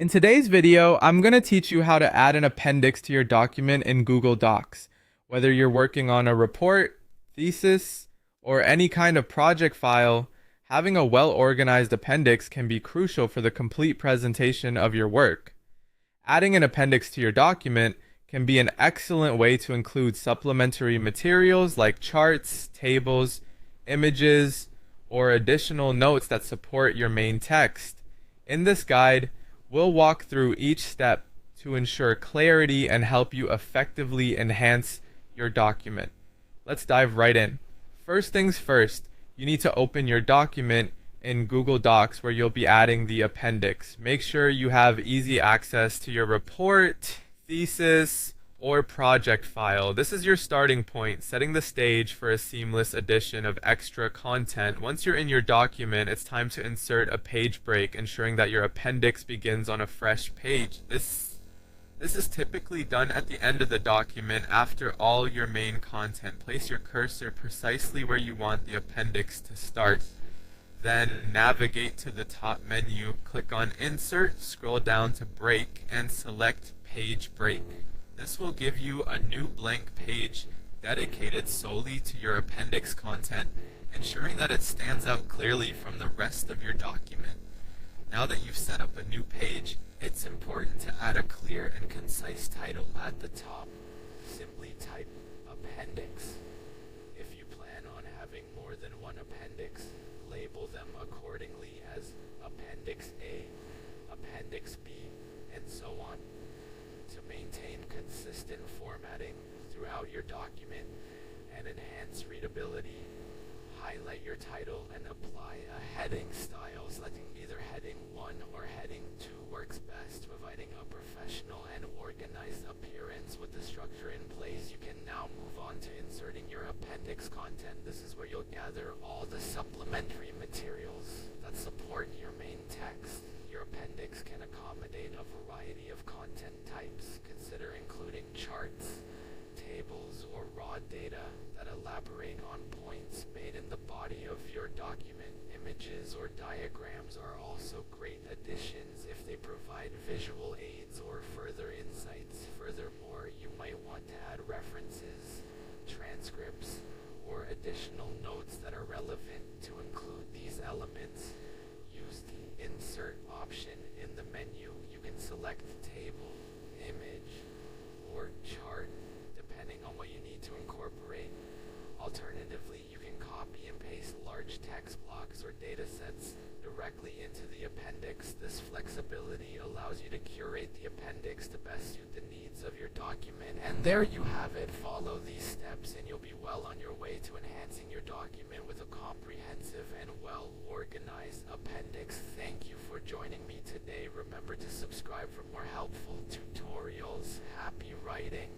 In today's video, I'm going to teach you how to add an appendix to your document in Google Docs. Whether you're working on a report, thesis, or any kind of project file, having a well-organized appendix can be crucial for the complete presentation of your work. Adding an appendix to your document can be an excellent way to include supplementary materials like charts, tables, images, or additional notes that support your main text. In this guide, we'll walk through each step to ensure clarity and help you effectively enhance your document. Let's dive right in. First things first, you need to open your document in Google Docs where you'll be adding the appendix. Make sure you have easy access to your report, thesis, or project file. This is your starting point, setting the stage for a seamless addition of extra content. Once you're in your document, it's time to insert a page break, ensuring that your appendix begins on a fresh page. This is typically done at the end of the document after all your main content. Place your cursor precisely where you want the appendix to start. Then navigate to the top menu, click on Insert, scroll down to Break, and select Page Break. This will give you a new blank page dedicated solely to your appendix content, ensuring that it stands out clearly from the rest of your document. Now that you've set up a new page, it's important to add a clear and concise title at the top. Simply type Appendix. If you plan on having more than one appendix, label them accordingly as Appendix A, Appendix B, and so on. To maintain consistent formatting throughout your document and enhance readability, highlight your title and apply a heading style. Selecting either heading 1 or heading 2 works best, providing a professional and organized appearance. With the structure in place, you can now move on to inserting your appendix content. This is where you'll gather all the supplementary materials that support your main text. Your appendix can accommodate a variety of content types. Consider including charts, tables, or raw data that elaborate on points made in the body of your document. Images or diagrams are also great additions if they provide visual aids or further insights. Furthermore, you might want to add references, transcripts, or additional notes that are relevant. To include these elements, use the Insert option in the menu. You can select table, image, or chart, depending on what you need to incorporate. Alternatively, you can copy and paste large text blocks or data sets directly into the appendix. This flexibility allows you to curate the appendix to best suit the needs of your document. And there you have it. Follow these steps and you'll be well on your way to enhancing your document with a comprehensive and well-organized appendix. Thank you for joining me today. Remember to subscribe for more helpful tutorials. Happy writing!